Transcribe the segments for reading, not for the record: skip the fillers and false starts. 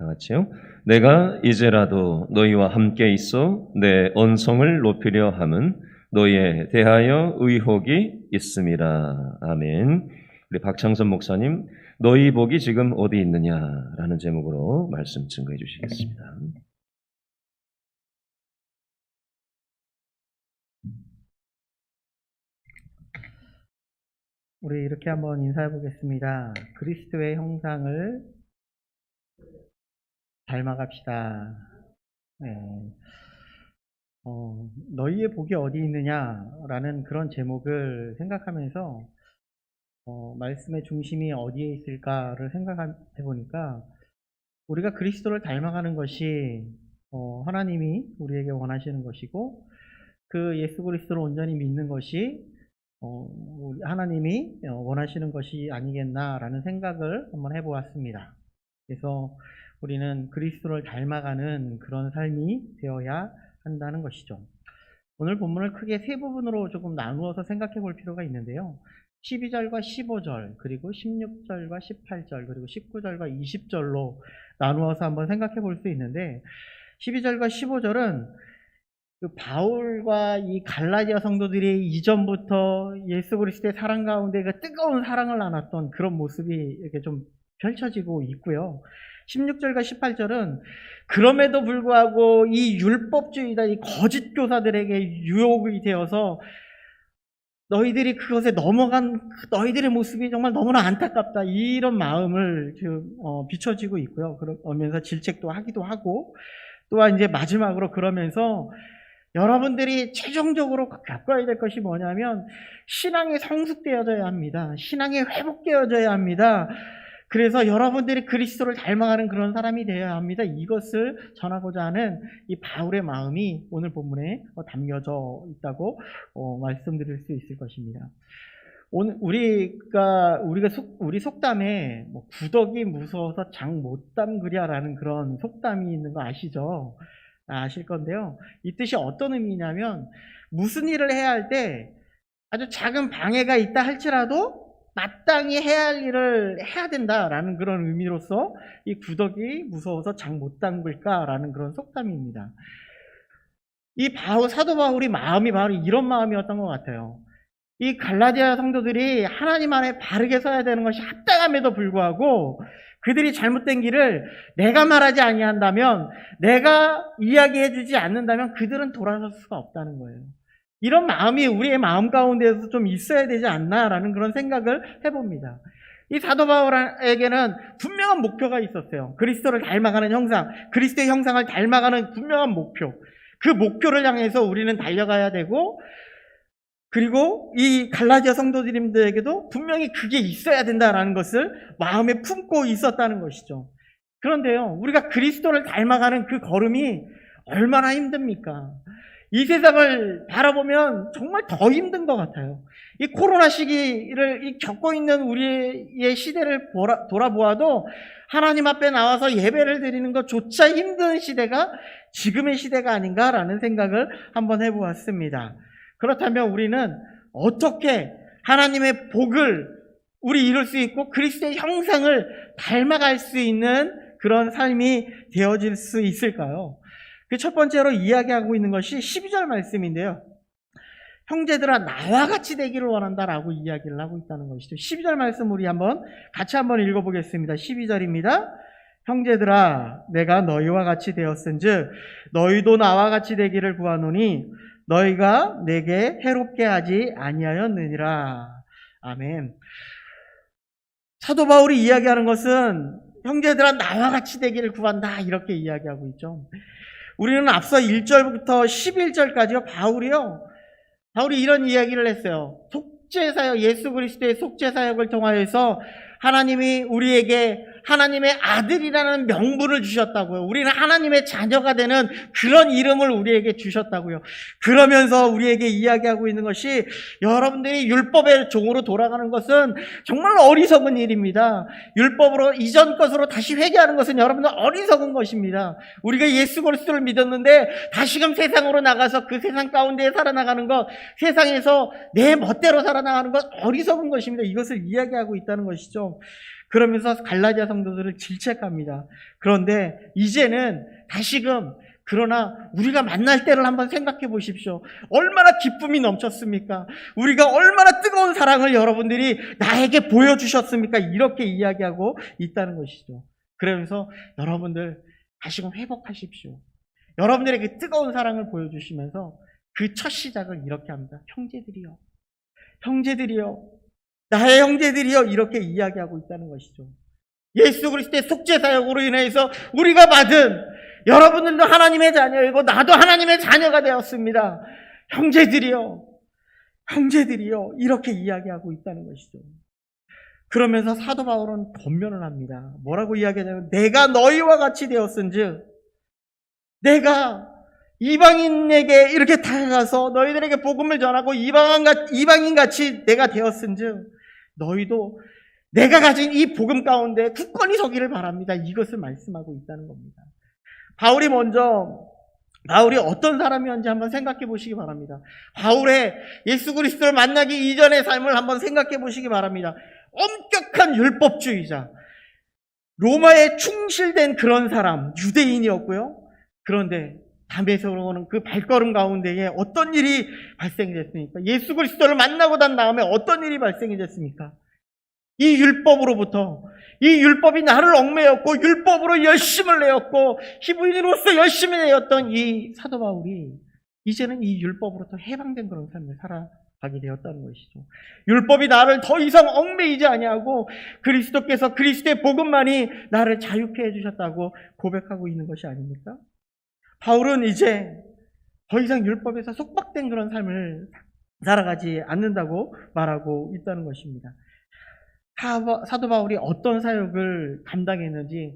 다 같이요. 내가 이제라도 너희와 함께 있어 내 언성을 높이려 함은 너희에 대하여 의혹이 있음이라. 아멘. 우리 박창선 목사님, 너희 복이 지금 어디 있느냐라는 제목으로 말씀 증거해 주시겠습니다. 우리 이렇게 한번 인사해 보겠습니다. 그리스도의 형상을 닮아갑시다. 네. 너희의 복이 어디 있느냐라는 그런 제목을 생각하면서 말씀의 중심이 어디에 있을까를 생각해 보니까 우리가 그리스도를 닮아가는 것이 하나님이 우리에게 원하시는 것이고 그 예수 그리스도를 온전히 믿는 것이 하나님이 원하시는 것이 아니겠나라는 생각을 한번 해보았습니다. 그래서 우리는 그리스도를 닮아가는 그런 삶이 되어야 한다는 것이죠. 오늘 본문을 크게 세 부분으로 조금 나누어서 생각해 볼 필요가 있는데요. 12절과 15절, 그리고 16절과 18절, 그리고 19절과 20절로 나누어서 한번 생각해 볼 수 있는데 12절과 15절은 그 바울과 이 갈라디아 성도들이 이전부터 예수 그리스도의 사랑 가운데 그 뜨거운 사랑을 나눴던 그런 모습이 이렇게 좀 펼쳐지고 있고요. 16절과 18절은 그럼에도 불구하고 이 율법주의자, 이 거짓 교사들에게 유혹이 되어서 너희들이 그것에 넘어간 너희들의 모습이 정말 너무나 안타깝다, 이런 마음을 비춰지고 있고요. 그러면서 질책도 하기도 하고, 또한 이제 마지막으로 그러면서 여러분들이 최종적으로 겪어야 될 것이 뭐냐면 신앙이 성숙되어져야 합니다. 신앙이 회복되어져야 합니다. 그래서 여러분들이 그리스도를 닮아가는 그런 사람이 되어야 합니다. 이것을 전하고자 하는 이 바울의 마음이 오늘 본문에 담겨져 있다고 말씀드릴 수 있을 것입니다. 오늘 우리 속담에 구덕이 무서워서 장 못 담그랴라는 그런 속담이 있는 거 아시죠? 아실 건데요. 이 뜻이 어떤 의미냐면 무슨 일을 해야 할 때 아주 작은 방해가 있다 할지라도 마땅히 해야 할 일을 해야 된다라는 그런 의미로서 이 구덕이 무서워서 장 못 담글까라는 그런 속담입니다. 이 사도 바울의 마음이 바로 이런 마음이었던 것 같아요. 이 갈라디아 성도들이 하나님 안에 바르게 서야 되는 것이 합당함에도 불구하고 그들이 잘못된 길을 내가 말하지 아니한다면, 내가 이야기해 주지 않는다면 그들은 돌아설 수가 없다는 거예요. 이런 마음이 우리의 마음 가운데서 좀 있어야 되지 않나라는 그런 생각을 해봅니다. 이 사도 바울에게는 분명한 목표가 있었어요. 그리스도를 닮아가는 형상, 그리스도의 형상을 닮아가는 분명한 목표. 그 목표를 향해서 우리는 달려가야 되고, 그리고 이 갈라디아 성도들에게도 분명히 그게 있어야 된다는 것을 마음에 품고 있었다는 것이죠. 그런데요, 우리가 그리스도를 닮아가는 그 걸음이 얼마나 힘듭니까? 이 세상을 바라보면 정말 더 힘든 것 같아요. 이 코로나 시기를 겪고 있는 우리의 시대를 돌아보아도 하나님 앞에 나와서 예배를 드리는 것조차 힘든 시대가 지금의 시대가 아닌가라는 생각을 한번 해보았습니다. 그렇다면 우리는 어떻게 하나님의 복을 우리 이룰 수 있고 그리스도의 형상을 닮아갈 수 있는 그런 삶이 되어질 수 있을까요? 그 첫 번째로 이야기하고 있는 것이 12절 말씀인데요. 형제들아 나와 같이 되기를 원한다라고 이야기를 하고 있다는 것이죠. 12절 말씀 우리 같이 한번 읽어보겠습니다. 12절입니다. 형제들아 내가 너희와 같이 되었은즉 너희도 나와 같이 되기를 구하노니 너희가 내게 해롭게 하지 아니하였느니라. 아멘. 사도 바울이 이야기하는 것은 형제들아 나와 같이 되기를 구한다, 이렇게 이야기하고 있죠. 우리는 앞서 1절부터 11절까지요 바울이 이런 이야기를 했어요. 속죄사역, 예수 그리스도의 속죄사역을 통하여서 하나님이 우리에게 하나님의 아들이라는 명분을 주셨다고요. 우리는 하나님의 자녀가 되는 그런 이름을 우리에게 주셨다고요. 그러면서 우리에게 이야기하고 있는 것이 여러분들이 율법의 종으로 돌아가는 것은 정말 어리석은 일입니다. 율법으로 이전 것으로 다시 회개하는 것은 여러분들 어리석은 것입니다. 우리가 예수 그리스도를 믿었는데 다시금 세상으로 나가서 그 세상 가운데 살아나가는 것, 세상에서 내 멋대로 살아나가는 것 어리석은 것입니다. 이것을 이야기하고 있다는 것이죠. 그러면서 갈라디아 성도들을 질책합니다. 그런데 이제는 다시금 그러나 우리가 만날 때를 한번 생각해 보십시오. 얼마나 기쁨이 넘쳤습니까? 우리가 얼마나 뜨거운 사랑을 여러분들이 나에게 보여주셨습니까? 이렇게 이야기하고 있다는 것이죠. 그러면서 여러분들 다시금 회복하십시오. 여러분들의 그 뜨거운 사랑을 보여주시면서 그 첫 시작을 이렇게 합니다. 형제들이여, 형제들이여, 나의 형제들이여, 이렇게 이야기하고 있다는 것이죠. 예수 그리스도의 속죄 사역으로 인해서 우리가 받은, 여러분들도 하나님의 자녀이고 나도 하나님의 자녀가 되었습니다. 형제들이여, 형제들이여, 이렇게 이야기하고 있다는 것이죠. 그러면서 사도 바울은 권면을 합니다. 뭐라고 이야기하냐면, 내가 너희와 같이 되었은즉, 내가 이방인에게 이렇게 다가가서 너희들에게 복음을 전하고 이방인같이 내가 되었은즉 너희도 내가 가진 이 복음 가운데 굳건히 서기를 바랍니다. 이것을 말씀하고 있다는 겁니다. 바울이 어떤 사람이었는지 한번 생각해 보시기 바랍니다. 바울의 예수 그리스도를 만나기 이전의 삶을 한번 생각해 보시기 바랍니다. 엄격한 율법주의자, 로마에 충실된 그런 사람, 유대인이었고요. 그런데 담에서는 그 발걸음 가운데에 어떤 일이 발생이 됐습니까? 예수 그리스도를 만나고 난 다음에 어떤 일이 발생이 됐습니까? 이 율법으로부터, 이 율법이 나를 얽매였고 율법으로 열심을 내었고 히브리인으로서 열심히 내었던 이 사도 바울이 이제는 이 율법으로부터 해방된 그런 삶을 살아가게 되었다는 것이죠. 율법이 나를 더 이상 얽매이지 아니하고 그리스도께서 그리스도의 복음만이 나를 자유케 해주셨다고 고백하고 있는 것이 아닙니까? 바울은 이제 더 이상 율법에서 속박된 그런 삶을 살아가지 않는다고 말하고 있다는 것입니다. 사도 바울이 어떤 사역을 감당했는지,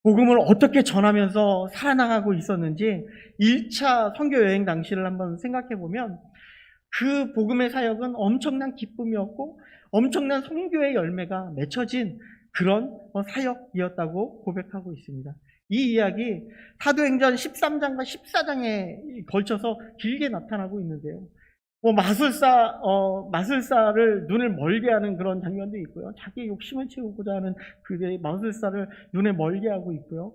복음을 어떻게 전하면서 살아나가고 있었는지 1차 선교 여행 당시를 한번 생각해 보면 그 복음의 사역은 엄청난 기쁨이었고 엄청난 선교의 열매가 맺혀진 그런 사역이었다고 고백하고 있습니다. 이 이야기 사도행전 13장과 14장에 걸쳐서 길게 나타나고 있는데요. 마술사를 눈을 멀게 하는 그런 장면도 있고요. 자기의 욕심을 채우고자 하는 그의 마술사를 눈에 멀게 하고 있고요.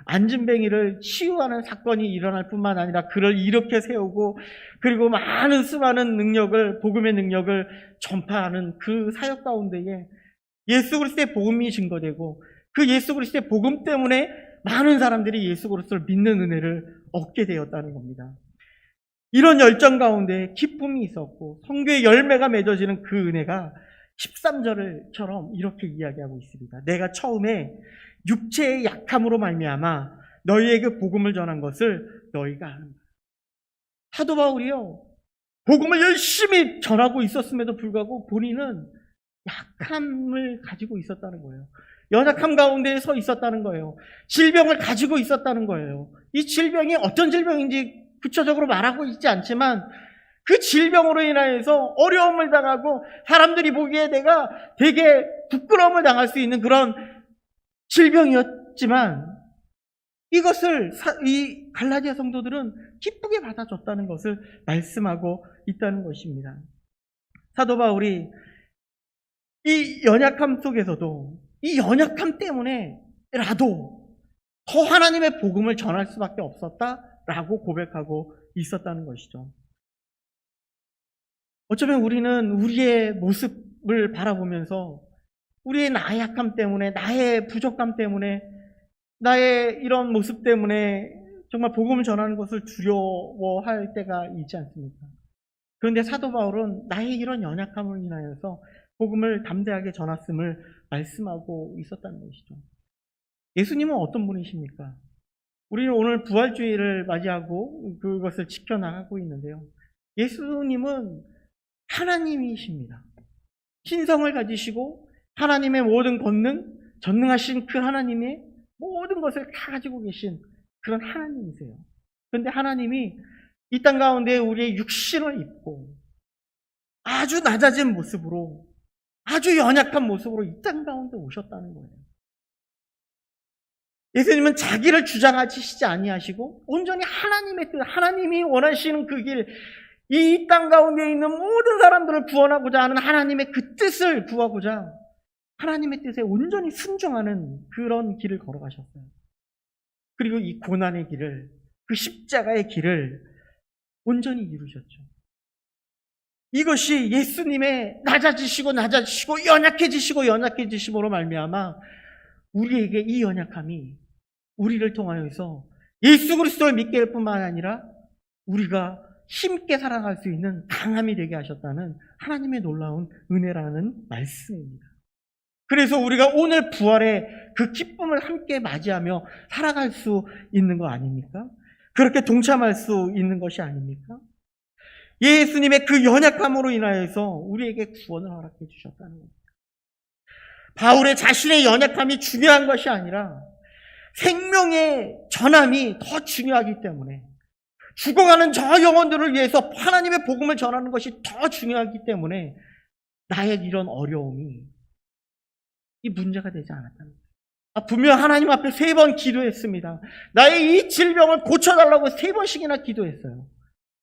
안진뱅이를 치유하는 사건이 일어날 뿐만 아니라 그를 일으켜 세우고 그리고 수많은 능력을, 복음의 능력을 전파하는 그 사역 가운데에 예수 그리스도의 복음이 증거되고 그 예수 그리스도의 복음 때문에 많은 사람들이 예수 그리스도를 믿는 은혜를 얻게 되었다는 겁니다. 이런 열정 가운데 기쁨이 있었고 선교의 열매가 맺어지는 그 은혜가 13절처럼 이렇게 이야기하고 있습니다. 내가 처음에 육체의 약함으로 말미암아 너희에게 복음을 전한 것을 너희가 아는다. 사도 바울이요, 복음을 열심히 전하고 있었음에도 불구하고 본인은 약함을 가지고 있었다는 거예요. 연약함 가운데 서 있었다는 거예요. 질병을 가지고 있었다는 거예요. 이 질병이 어떤 질병인지 구체적으로 말하고 있지 않지만 그 질병으로 인하여서 어려움을 당하고 사람들이 보기에 내가 되게 부끄러움을 당할 수 있는 그런 질병이었지만 이것을 이 갈라디아 성도들은 기쁘게 받아줬다는 것을 말씀하고 있다는 것입니다. 사도 바울이 이 연약함 속에서도 이 연약함 때문에라도 더 하나님의 복음을 전할 수밖에 없었다라고 고백하고 있었다는 것이죠. 어쩌면 우리는 우리의 모습을 바라보면서 우리의 나약함 때문에, 나의 부족함 때문에, 나의 이런 모습 때문에 정말 복음을 전하는 것을 두려워할 때가 있지 않습니까? 그런데 사도 바울은 나의 이런 연약함을 인하여서 복음을 담대하게 전했음을 말씀하고 있었다는 것이죠. 예수님은 어떤 분이십니까? 우리는 오늘 부활주의를 맞이하고 그것을 지켜나가고 있는데요. 예수님은 하나님이십니다. 신성을 가지시고 하나님의 모든 권능, 전능하신 그 하나님의 모든 것을 다 가지고 계신 그런 하나님이세요. 그런데 하나님이 이 땅 가운데 우리의 육신을 입고 아주 낮아진 모습으로, 아주 연약한 모습으로 이 땅 가운데 오셨다는 거예요. 예수님은 자기를 주장하시지 아니하시고 온전히 하나님의 뜻, 하나님이 원하시는 그 길, 이 땅 가운데 있는 모든 사람들을 구원하고자 하는 하나님의 그 뜻을 구하고자 하나님의 뜻에 온전히 순종하는 그런 길을 걸어가셨어요. 그리고 이 고난의 길을, 그 십자가의 길을 온전히 이루셨죠. 이것이 예수님의 낮아지시고 연약해지심으로 말미암아 우리에게 이 연약함이 우리를 통하여서 예수 그리스도를 믿게 할 뿐만 아니라 우리가 힘있게 살아갈 수 있는 강함이 되게 하셨다는 하나님의 놀라운 은혜라는 말씀입니다. 그래서 우리가 오늘 부활의 그 기쁨을 함께 맞이하며 살아갈 수 있는 거 아닙니까? 그렇게 동참할 수 있는 것이 아닙니까? 예수님의 그 연약함으로 인하여서 우리에게 구원을 허락해 주셨다는 겁니다. 바울의 자신의 연약함이 중요한 것이 아니라 생명의 전함이 더 중요하기 때문에, 죽어가는 저 영혼들을 위해서 하나님의 복음을 전하는 것이 더 중요하기 때문에 나의 이런 어려움이 이 문제가 되지 않았다는 거예요. 분명 하나님 앞에 3번 기도했습니다. 나의 이 질병을 고쳐달라고 3번씩이나 기도했어요.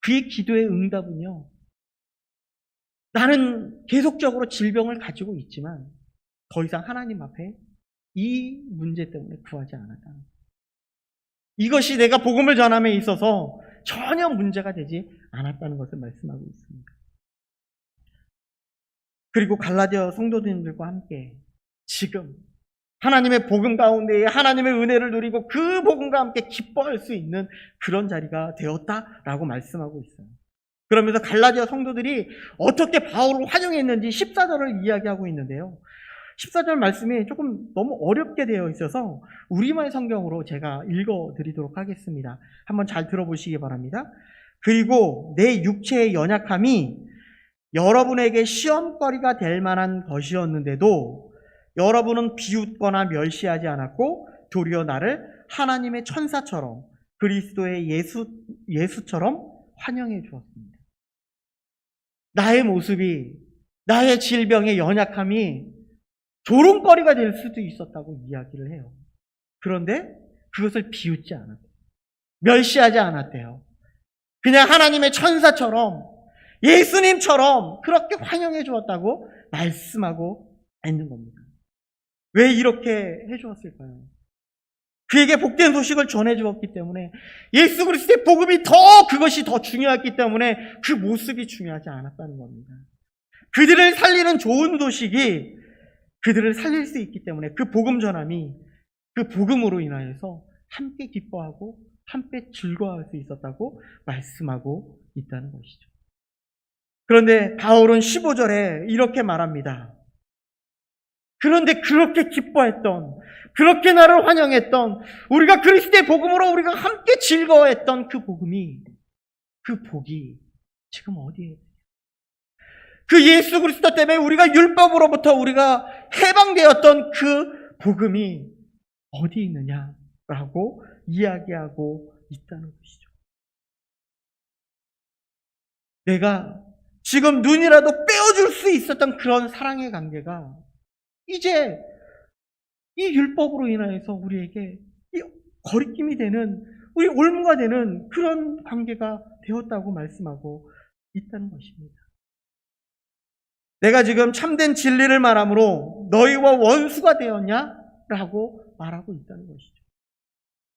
그의 기도의 응답은요, 나는 계속적으로 질병을 가지고 있지만 더 이상 하나님 앞에 이 문제 때문에 구하지 않았다는 거예요. 이것이 내가 복음을 전함에 있어서 전혀 문제가 되지 않았다는 것을 말씀하고 있습니다. 그리고 갈라디아 성도들과 함께 지금 하나님의 복음 가운데에 하나님의 은혜를 누리고 그 복음과 함께 기뻐할 수 있는 그런 자리가 되었다라고 말씀하고 있어요. 그러면서 갈라디아 성도들이 어떻게 바울을 환영했는지 14절을 이야기하고 있는데요. 14절 말씀이 조금 너무 어렵게 되어 있어서 우리말 성경으로 제가 읽어드리도록 하겠습니다. 한번 잘 들어보시기 바랍니다. 그리고 내 육체의 연약함이 여러분에게 시험거리가 될 만한 것이었는데도 여러분은 비웃거나 멸시하지 않았고 도리어 나를 하나님의 천사처럼 그리스도의 예수처럼 환영해 주었습니다. 나의 모습이, 나의 질병의 연약함이 조롱거리가 될 수도 있었다고 이야기를 해요. 그런데 그것을 비웃지 않았대요. 멸시하지 않았대요. 그냥 하나님의 천사처럼 예수님처럼 그렇게 환영해 주었다고 말씀하고 있는 겁니다. 왜 이렇게 해 주었을까요? 그에게 복된 소식을 전해 주었기 때문에, 예수 그리스도의 복음이 그것이 더 중요했기 때문에 그 모습이 중요하지 않았다는 겁니다. 그들을 살리는 좋은 소식이 그들을 살릴 수 있기 때문에 그 복음 전함이 그 복음으로 인하여서 함께 기뻐하고 함께 즐거워할 수 있었다고 말씀하고 있다는 것이죠. 그런데 바울은 15절에 이렇게 말합니다. 그런데 그렇게 기뻐했던, 그렇게 나를 환영했던, 우리가 그리스도의 복음으로 우리가 함께 즐거워했던 그 복음이, 그 복이 지금 어디에? 그 예수 그리스도 때문에 우리가 율법으로부터 우리가 해방되었던 그 복음이 어디 있느냐라고 이야기하고 있다는 것이죠. 내가 지금 눈이라도 빼어줄 수 있었던 그런 사랑의 관계가 이제 이 율법으로 인하여서 우리에게 이 거리낌이 되는, 우리 올무가 되는 그런 관계가 되었다고 말씀하고 있다는 것입니다. 내가 지금 참된 진리를 말함으로 너희와 원수가 되었냐라고 말하고 있다는 것이죠.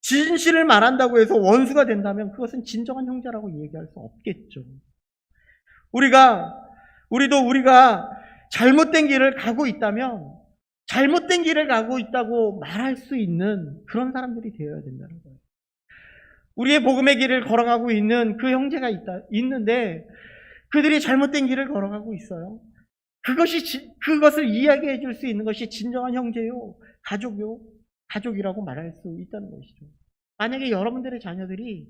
진실을 말한다고 해서 원수가 된다면 그것은 진정한 형제라고 얘기할 수 없겠죠. 우리가 잘못된 길을 가고 있다면 잘못된 길을 가고 있다고 말할 수 있는 그런 사람들이 되어야 된다는 거예요. 우리의 복음의 길을 걸어가고 있는 그 형제가 있는데 그들이 잘못된 길을 걸어가고 있어요. 그것을 이야기해 줄 수 있는 것이 진정한 형제요, 가족이라고 말할 수 있다는 것이죠. 만약에 여러분들의 자녀들이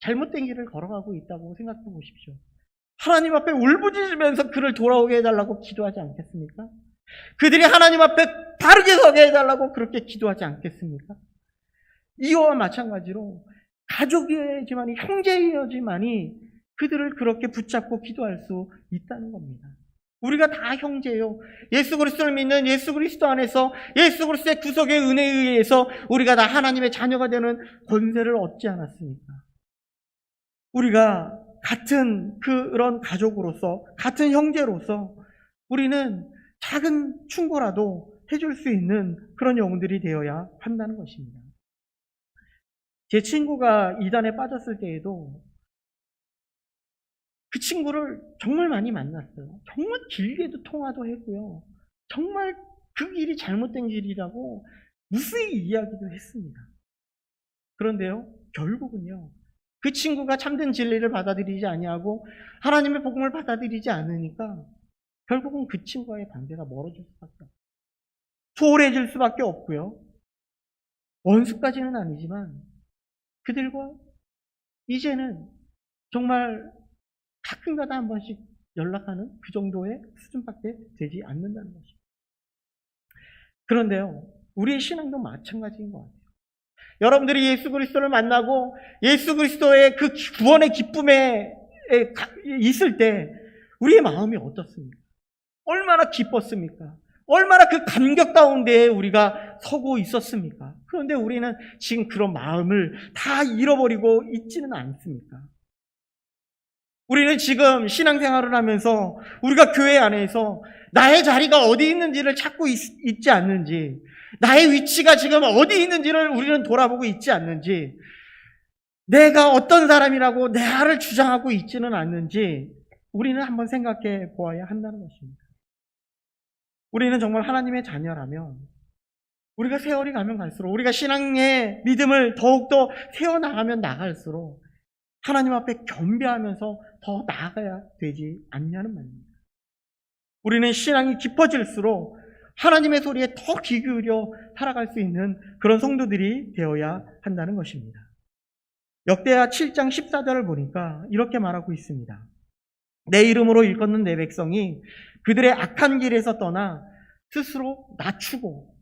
잘못된 길을 걸어가고 있다고 생각해 보십시오. 하나님 앞에 울부짖으면서 그를 돌아오게 해달라고 기도하지 않겠습니까? 그들이 하나님 앞에 바르게 서게 해달라고 그렇게 기도하지 않겠습니까? 이와 마찬가지로 가족이지만이, 형제이지만이 그들을 그렇게 붙잡고 기도할 수 있다는 겁니다. 우리가 다 형제요. 예수 그리스도를 믿는 예수 그리스도 안에서 예수 그리스도의 구속의 은혜에 의해서 우리가 다 하나님의 자녀가 되는 권세를 얻지 않았습니까? 우리가 같은 그런 가족으로서, 같은 형제로서 우리는 작은 충고라도 해줄 수 있는 그런 영혼들이 되어야 한다는 것입니다. 제 친구가 이단에 빠졌을 때에도 그 친구를 정말 많이 만났어요. 정말 길게도 통화도 했고요. 정말 그 길이 잘못된 길이라고 무수히 이야기도 했습니다. 그런데요, 결국은요, 그 친구가 참된 진리를 받아들이지 아니하고 하나님의 복음을 받아들이지 않으니까 결국은 그 친구와의 관계가 멀어질 수밖에 없어요. 소홀해질 수밖에 없고요. 원수까지는 아니지만 그들과 이제는 정말 가끔가다 한 번씩 연락하는 그 정도의 수준밖에 되지 않는다는 것입니다. 그런데요, 우리의 신앙도 마찬가지인 것 같아요. 여러분들이 예수 그리스도를 만나고 예수 그리스도의 그 구원의 기쁨에 있을 때 우리의 마음이 어떻습니까? 얼마나 기뻤습니까? 얼마나 그 감격 가운데 우리가 서고 있었습니까? 그런데 우리는 지금 그런 마음을 다 잃어버리고 있지는 않습니까? 우리는 지금 신앙생활을 하면서 우리가 교회 안에서 나의 자리가 어디 있는지를 찾고 있지 않는지, 나의 위치가 지금 어디 있는지를 우리는 돌아보고 있지 않는지, 내가 어떤 사람이라고 나를 주장하고 있지는 않는지 우리는 한번 생각해 보아야 한다는 것입니다. 우리는 정말 하나님의 자녀라면 우리가 세월이 가면 갈수록, 우리가 신앙의 믿음을 더욱더 세워나가면 나갈수록 하나님 앞에 겸비하면서 더 나아가야 되지 않냐는 말입니다. 우리는 신앙이 깊어질수록 하나님의 소리에 더 귀 기울여 살아갈 수 있는 그런 성도들이 되어야 한다는 것입니다. 역대하 7장 14절을 보니까 이렇게 말하고 있습니다. 내 이름으로 일컫는 내 백성이 그들의 악한 길에서 떠나 스스로 낮추고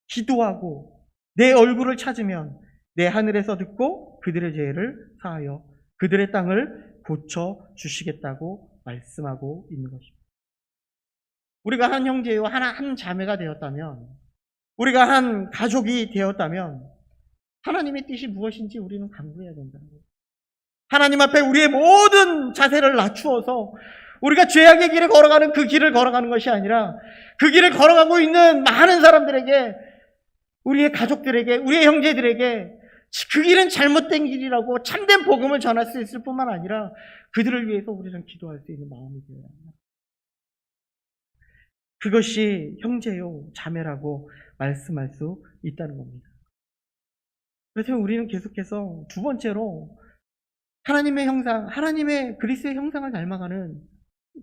기도하고 내 얼굴을 찾으면 내 하늘에서 듣고 그들의 죄를 사하여 그들의 땅을 고쳐 주시겠다고 말씀하고 있는 것입니다. 우리가 한 형제와 한 자매가 되었다면, 우리가 한 가족이 되었다면 하나님의 뜻이 무엇인지 우리는 간구해야 된다는 거예요. 하나님 앞에 우리의 모든 자세를 낮추어서 우리가 죄악의 길을 걸어가는 그 길을 걸어가는 것이 아니라 그 길을 걸어가고 있는 많은 사람들에게, 우리의 가족들에게, 우리의 형제들에게 그 길은 잘못된 길이라고 참된 복음을 전할 수 있을 뿐만 아니라 그들을 위해서 우리는 기도할 수 있는 마음이 되어야 합니다. 그것이 형제요 자매라고 말씀할 수 있다는 겁니다. 그래서 우리는 계속해서 두 번째로 하나님의 형상, 하나님의 그리스도의 형상을 닮아가는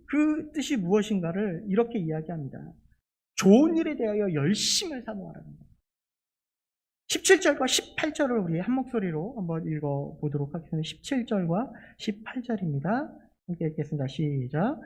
그 뜻이 무엇인가를 이렇게 이야기합니다. 좋은 일에 대하여 열심을 사모하라는 겁니다. 17절과 18절을 우리 한 목소리로 한번 읽어보도록 하겠습니다. 17절과 18절입니다. 함께 읽겠습니다. 시작.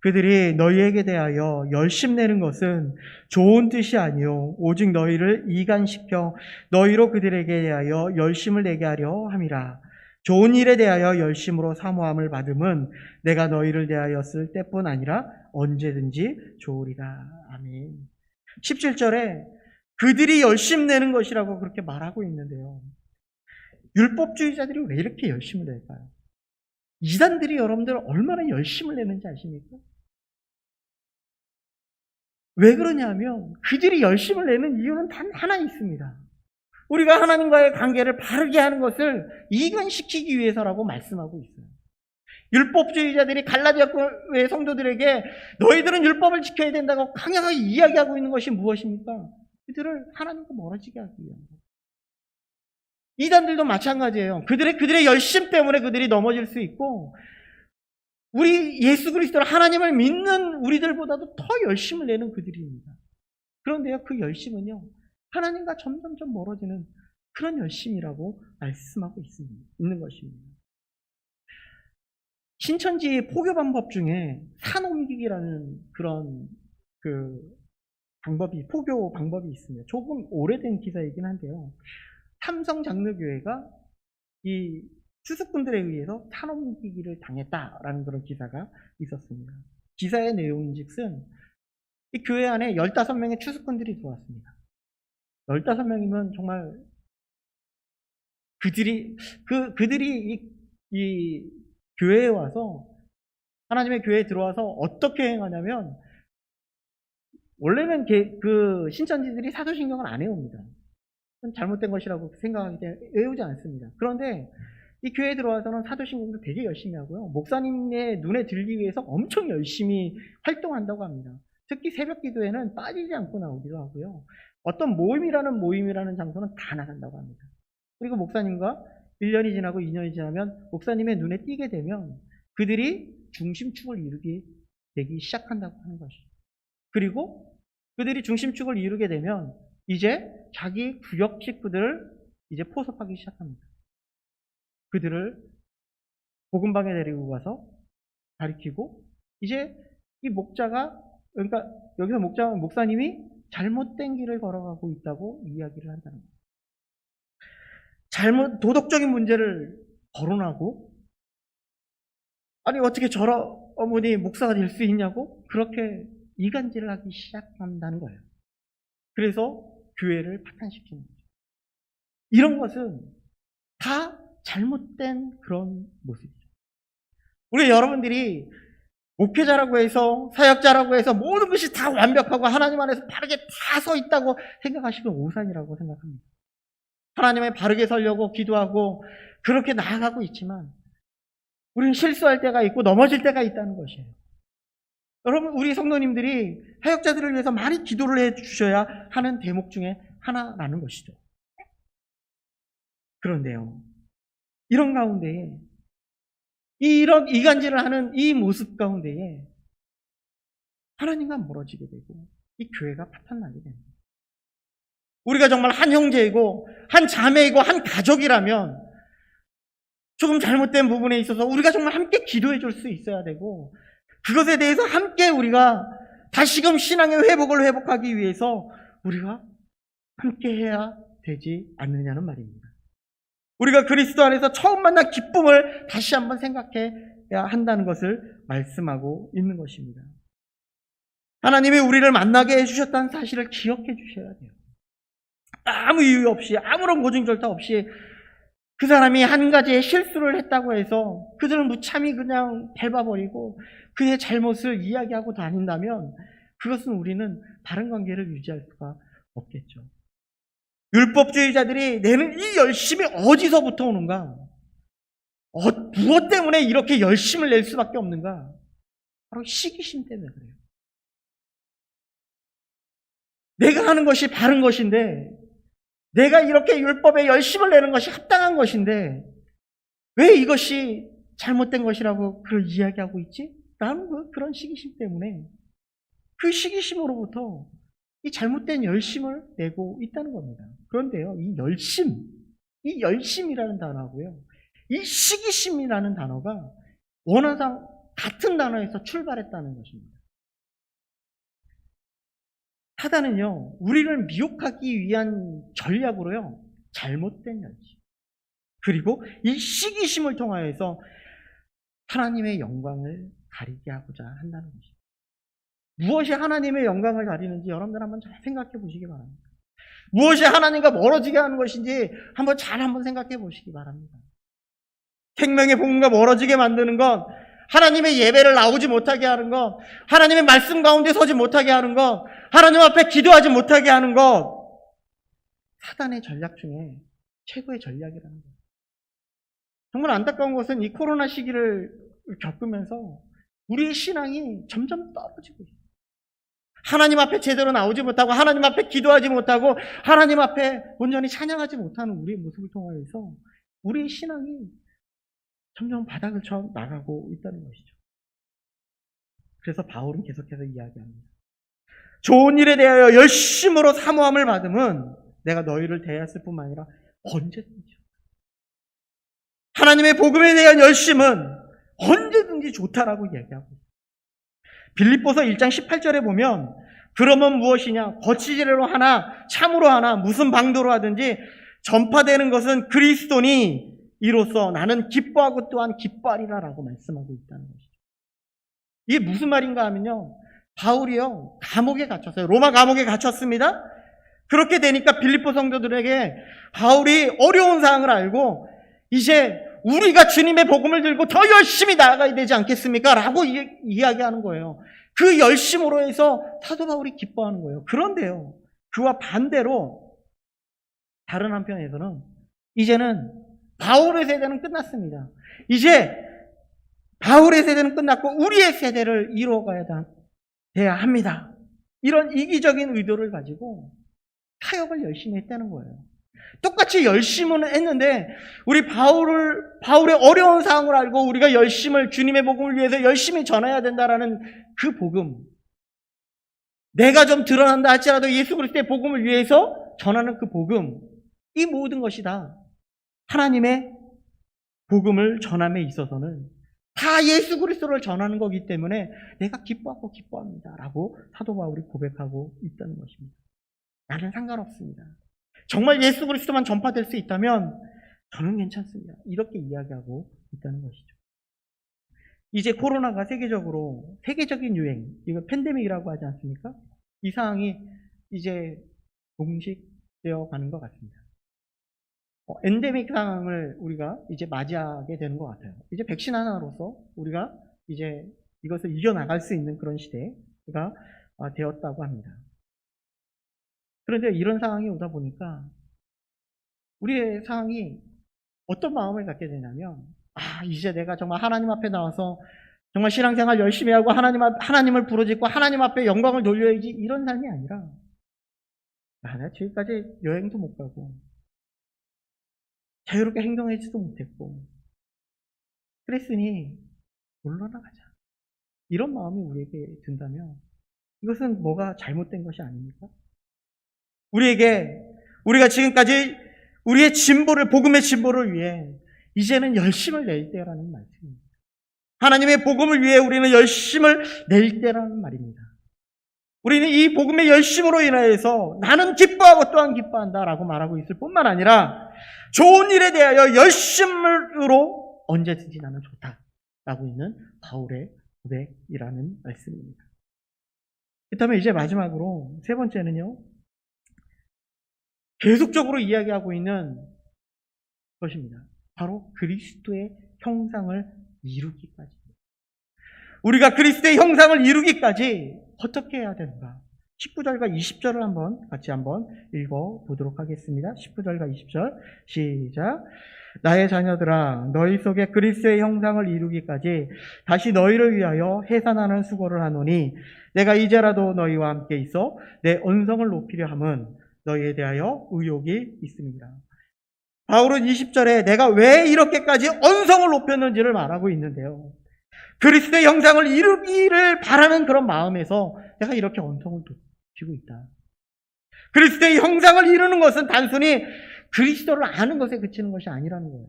그들이 너희에게 대하여 열심내는 것은 좋은 뜻이 아니요 오직 너희를 이간시켜 너희로 그들에게 대하여 열심을 내게 하려 함이라. 좋은 일에 대하여 열심으로 사모함을 받음은 내가 너희를 대하여 쓸 때뿐 아니라 언제든지 좋으리라. 아멘. 17절에 그들이 열심내는 것이라고 그렇게 말하고 있는데요. 율법주의자들이 왜 이렇게 열심을 낼까요? 이단들이 여러분들 얼마나 열심을 내는지 아십니까? 왜 그러냐면 그들이 열심을 내는 이유는 단 하나 있습니다. 우리가 하나님과의 관계를 바르게 하는 것을 이간시키기 위해서라고 말씀하고 있어요. 율법주의자들이 갈라디아 교회 성도들에게 너희들은 율법을 지켜야 된다고 강하게 이야기하고 있는 것이 무엇입니까? 그들을 하나님과 멀어지게 하기 위함입니다. 이단들도 마찬가지예요. 그들의 열심 때문에 그들이 넘어질 수 있고, 우리 예수 그리스도를 하나님을 믿는 우리들보다도 더 열심을 내는 그들입니다. 그런데요, 그 열심은요, 하나님과 점점점 멀어지는 그런 열심이라고 말씀하고 있는 것입니다. 신천지 포교 방법 중에 산 옮기기라는 그런 포교 방법이 있습니다. 조금 오래된 기사이긴 한데요. 삼성 장로교회가 이 추수꾼들에 의해서 산 옮기기를 당했다라는 그런 기사가 있었습니다. 기사의 내용인즉슨 이 교회 안에 15명의 추수꾼들이 들어왔습니다. 15명이면 정말 그들이 이 교회에 와서, 하나님의 교회에 들어와서 어떻게 행하냐면 원래는 그 신천지들이 사도신경을 안 외웁니다. 그건 잘못된 것이라고 생각하기 때문에 외우지 않습니다. 그런데 이 교회에 들어와서는 사도신경도 되게 열심히 하고요. 목사님의 눈에 들기 위해서 엄청 열심히 활동한다고 합니다. 특히 새벽 기도에는 빠지지 않고 나오기도 하고요. 어떤 모임이라는 장소는 다 나간다고 합니다. 그리고 목사님과 1년이 지나고 2년이 지나면 목사님의 눈에 띄게 되면 그들이 중심축을 이루게 되기 시작한다고 하는 것이죠. 그리고 그들이 중심축을 이루게 되면 이제 자기 구역 식구들을 이제 포섭하기 시작합니다. 그들을 복음방에 데리고 가서 가르치고 이제 이 목자가 그러니까 여기서 목사님이 잘못된 길을 걸어가고 있다고 이야기를 한다는 거예요. 도덕적인 문제를 거론하고 아니 어떻게 저런 어머니 목사가 될 수 있냐고 그렇게 이간질을 하기 시작한다는 거예요. 그래서 교회를 파탄시키는 거죠. 이런 것은 다 잘못된 그런 모습이죠. 우리 여러분들이 목회자라고 해서 사역자라고 해서 모든 것이 다 완벽하고 하나님 안에서 바르게 다 서 있다고 생각하시면 오산이라고 생각합니다. 하나님에 바르게 서려고 기도하고 그렇게 나아가고 있지만 우리는 실수할 때가 있고 넘어질 때가 있다는 것이에요. 여러분 우리 성도님들이 사역자들을 위해서 많이 기도를 해주셔야 하는 대목 중에 하나라는 것이죠. 그런데요. 이런 가운데에 이런 이간질을 하는 이 모습 가운데에 하나님과 멀어지게 되고 이 교회가 파탄나게 됩니다. 우리가 정말 한 형제이고 한 자매이고 한 가족이라면 조금 잘못된 부분에 있어서 우리가 정말 함께 기도해 줄 수 있어야 되고 그것에 대해서 함께 우리가 다시금 신앙의 회복하기 위해서 우리가 함께 해야 되지 않느냐는 말입니다. 우리가 그리스도 안에서 처음 만난 기쁨을 다시 한번 생각해야 한다는 것을 말씀하고 있는 것입니다. 하나님이 우리를 만나게 해주셨다는 사실을 기억해 주셔야 돼요. 아무 이유 없이 아무런 고증절타 없이 그 사람이 한 가지의 실수를 했다고 해서 그들을 무참히 그냥 밟아버리고 그의 잘못을 이야기하고 다닌다면 그것은 우리는 다른 관계를 유지할 수가 없겠죠. 율법주의자들이 내는 이 열심이 어디서부터 오는가? 무엇 때문에 이렇게 열심을 낼 수밖에 없는가? 바로 시기심 때문에 그래요. 내가 하는 것이 바른 것인데 내가 이렇게 율법에 열심을 내는 것이 합당한 것인데 왜 이것이 잘못된 것이라고 그걸 이야기하고 있지? 라는 그런 시기심 때문에 그 시기심으로부터 이 잘못된 열심을 내고 있다는 겁니다. 그런데요, 이 열심이라는 단어하고요, 이 시기심이라는 단어가 원어상 같은 단어에서 출발했다는 것입니다. 사단은요, 우리를 미혹하기 위한 전략으로요, 잘못된 열심, 그리고 이 시기심을 통하여서 하나님의 영광을 가리게 하고자 한다는 것입니다. 무엇이 하나님의 영광을 가리는지 여러분들 한번 잘 생각해 보시기 바랍니다. 무엇이 하나님과 멀어지게 하는 것인지 한번 생각해 보시기 바랍니다. 생명의 복음과 멀어지게 만드는 것, 하나님의 예배를 나오지 못하게 하는 것, 하나님의 말씀 가운데 서지 못하게 하는 것, 하나님 앞에 기도하지 못하게 하는 것, 사단의 전략 중에 최고의 전략이라는 거예요. 정말 안타까운 것은 이 코로나 시기를 겪으면서 우리의 신앙이 점점 떨어지고 있어요. 하나님 앞에 제대로 나오지 못하고 하나님 앞에 기도하지 못하고 하나님 앞에 온전히 찬양하지 못하는 우리의 모습을 통하여서 우리의 신앙이 점점 바닥을 쳐 나가고 있다는 것이죠. 그래서 바울은 계속해서 이야기합니다. 좋은 일에 대하여 열심으로 사모함을 받으면 내가 너희를 대하였을 뿐만 아니라 언제든지 하나님의 복음에 대한 열심은 언제든지 좋다라고 이야기하고 있어요. 빌립보서 1장 18절에 보면 그러면 무엇이냐? 거치제로 하나 참으로 하나 무슨 방도로 하든지 전파되는 것은 그리스도니 이로써 나는 기뻐하고 또한 기뻐하리라 라고 말씀하고 있다는 것이죠. 이게 무슨 말인가 하면요, 바울이요 감옥에 갇혔어요. 로마 감옥에 갇혔습니다. 그렇게 되니까 빌립보 성도들에게 바울이 어려운 상황을 알고 이제 우리가 주님의 복음을 들고 더 열심히 나아가야 되지 않겠습니까? 라고 이야기하는 거예요. 그 열심으로 해서 사도 바울이 기뻐하는 거예요. 그런데요, 그와 반대로 다른 한편에서는 이제는 바울의 세대는 끝났습니다. 이제 바울의 세대는 끝났고 우리의 세대를 이루어가야 돼야 합니다. 이런 이기적인 의도를 가지고 타협을 열심히 했다는 거예요. 똑같이 열심은 했는데 우리 바울의 어려운 상황을 알고 우리가 주님의 복음을 위해서 열심히 전해야 된다라는 그 복음, 내가 좀 드러난다 할지라도 예수 그리스도의 복음을 위해서 전하는 그 복음, 이 모든 것이 다 하나님의 복음을 전함에 있어서는 다 예수 그리스도를 전하는 거기 때문에 내가 기뻐하고 기뻐합니다 라고 사도 바울이 고백하고 있다는 것입니다. 나는 상관없습니다. 정말 예수 그리스도만 전파될 수 있다면 저는 괜찮습니다. 이렇게 이야기하고 있다는 것이죠. 이제 코로나가 세계적인 유행, 이거 팬데믹이라고 하지 않습니까? 이 상황이 이제 종식되어 가는 것 같습니다. 엔데믹 상황을 우리가 이제 맞이하게 되는 것 같아요. 이제 백신 하나로서 우리가 이제 이것을 이겨나갈 수 있는 그런 시대가 되었다고 합니다. 그런데 이런 상황이 오다 보니까 우리의 상황이 어떤 마음을 갖게 되냐면, 이제 내가 정말 하나님 앞에 나와서 정말 신앙생활 열심히 하고 하나님을 부르짖고 하나님 앞에 영광을 돌려야지, 이런 삶이 아니라 내가 지금까지 여행도 못 가고 자유롭게 행동하지도 못했고 그랬으니 물러나 가자, 이런 마음이 우리에게 든다면 이것은 뭐가 잘못된 것이 아닙니까? 우리가 지금까지 우리의 복음의 진보를 위해 이제는 열심을 낼 때라는 말씀입니다. 하나님의 복음을 위해 우리는 열심을 낼 때라는 말입니다. 우리는 이 복음의 열심으로 인하여서 나는 기뻐하고 또한 기뻐한다라고 말하고 있을 뿐만 아니라 좋은 일에 대하여 열심으로 언제든지 나는 좋다라고 있는 바울의 고백이라는 말씀입니다. 그렇다면 이제 마지막으로 세 번째는요, 계속적으로 이야기하고 있는 것입니다. 바로 그리스도의 형상을 이루기까지. 우리가 그리스도의 형상을 이루기까지 어떻게 해야 되는가? 19절과 20절을 같이 한번 읽어보도록 하겠습니다. 19절과 20절 시작. 나의 자녀들아, 너희 속에 그리스도의 형상을 이루기까지 다시 너희를 위하여 해산하는 수고를 하노니 내가 이제라도 너희와 함께 있어 내 언성을 높이려 함은 너희에 대하여 의욕이 있습니다. 바울은 20절에 내가 왜 이렇게까지 언성을 높였는지를 말하고 있는데요, 그리스도의 형상을 이루기를 바라는 그런 마음에서 내가 이렇게 언성을 높이고 있다. 그리스도의 형상을 이루는 것은 단순히 그리스도를 아는 것에 그치는 것이 아니라는 거예요.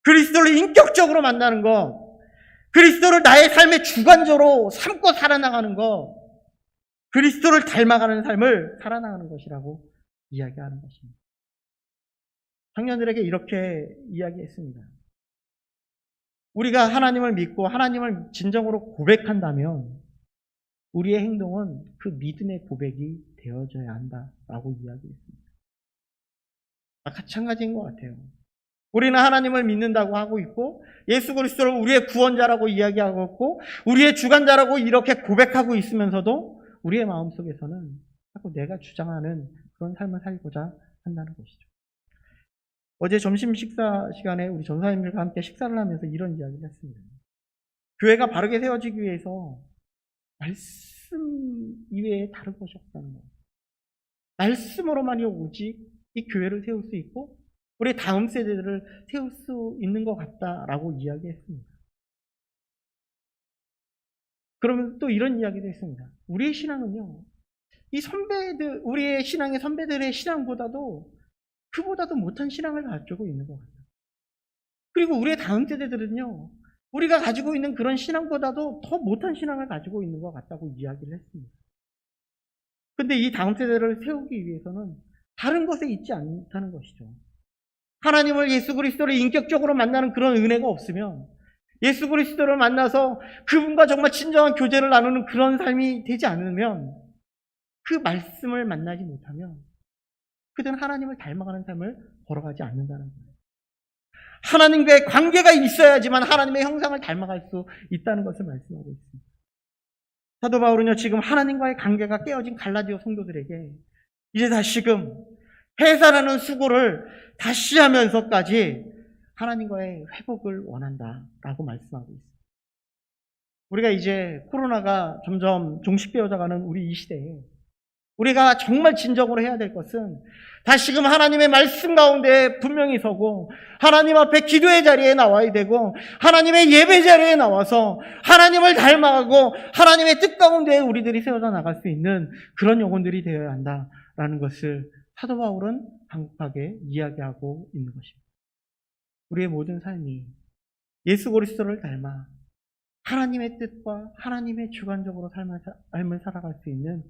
그리스도를 인격적으로 만나는 것, 그리스도를 나의 삶의 주관적으로 삼고 살아나가는 것, 그리스도를 닮아가는 삶을 살아나가는 것이라고 이야기하는 것입니다. 청년들에게 이렇게 이야기했습니다. 우리가 하나님을 믿고 하나님을 진정으로 고백한다면 우리의 행동은 그 믿음의 고백이 되어져야 한다라고 이야기했습니다. 마찬가지인 것 같아요. 우리는 하나님을 믿는다고 하고 있고 예수 그리스도를 우리의 구원자라고 이야기하고 있고 우리의 주관자라고 이렇게 고백하고 있으면서도 우리의 마음속에서는 자꾸 내가 주장하는 그런 삶을 살고자 한다는 것이죠. 어제 점심 식사 시간에 우리 전사님들과 함께 식사를 하면서 이런 이야기를 했습니다. 교회가 바르게 세워지기 위해서 말씀 이외에 다른 것이 없다는 거예요. 말씀으로만이 오직 이 교회를 세울 수 있고 우리 다음 세대들을 세울 수 있는 것 같다라고 이야기했습니다. 그러면 또 이런 이야기도 했습니다. 우리의 신앙은요, 우리의 신앙의 선배들의 신앙보다도 그보다도 못한 신앙을 가지고 있는 것 같아요. 그리고 우리의 다음 세대들은요, 우리가 가지고 있는 그런 신앙보다도 더 못한 신앙을 가지고 있는 것 같다고 이야기를 했습니다. 근데 이 다음 세대를 세우기 위해서는 다른 것에 있지 않다는 것이죠. 하나님을 예수 그리스도를 인격적으로 만나는 그런 은혜가 없으면, 예수 그리스도를 만나서 그분과 정말 친정한 교제를 나누는 그런 삶이 되지 않으면, 그 말씀을 만나지 못하면 그들은 하나님을 닮아가는 삶을 걸어가지 않는다는 거예요. 하나님과의 관계가 있어야지만 하나님의 형상을 닮아갈 수 있다는 것을 말씀하고 있습니다. 사도 바울은요, 지금 하나님과의 관계가 깨어진 갈라디아 성도들에게 이제 다시금 회사라는 수고를 다시 하면서까지 하나님과의 회복을 원한다라고 말씀하고 있습니다. 우리가 이제 코로나가 점점 종식되어져가는 우리 이 시대에 우리가 정말 진정으로 해야 될 것은 다시금 하나님의 말씀 가운데 분명히 서고 하나님 앞에 기도의 자리에 나와야 되고 하나님의 예배 자리에 나와서 하나님을 닮아가고 하나님의 뜻 가운데 우리들이 세워져 나갈 수 있는 그런 영혼들이 되어야 한다라는 것을 사도 바울은 강력하게 이야기하고 있는 것입니다. 우리의 모든 삶이 예수 그리스도를 닮아 하나님의 뜻과 하나님의 주관적으로 삶을 살아갈 수 있는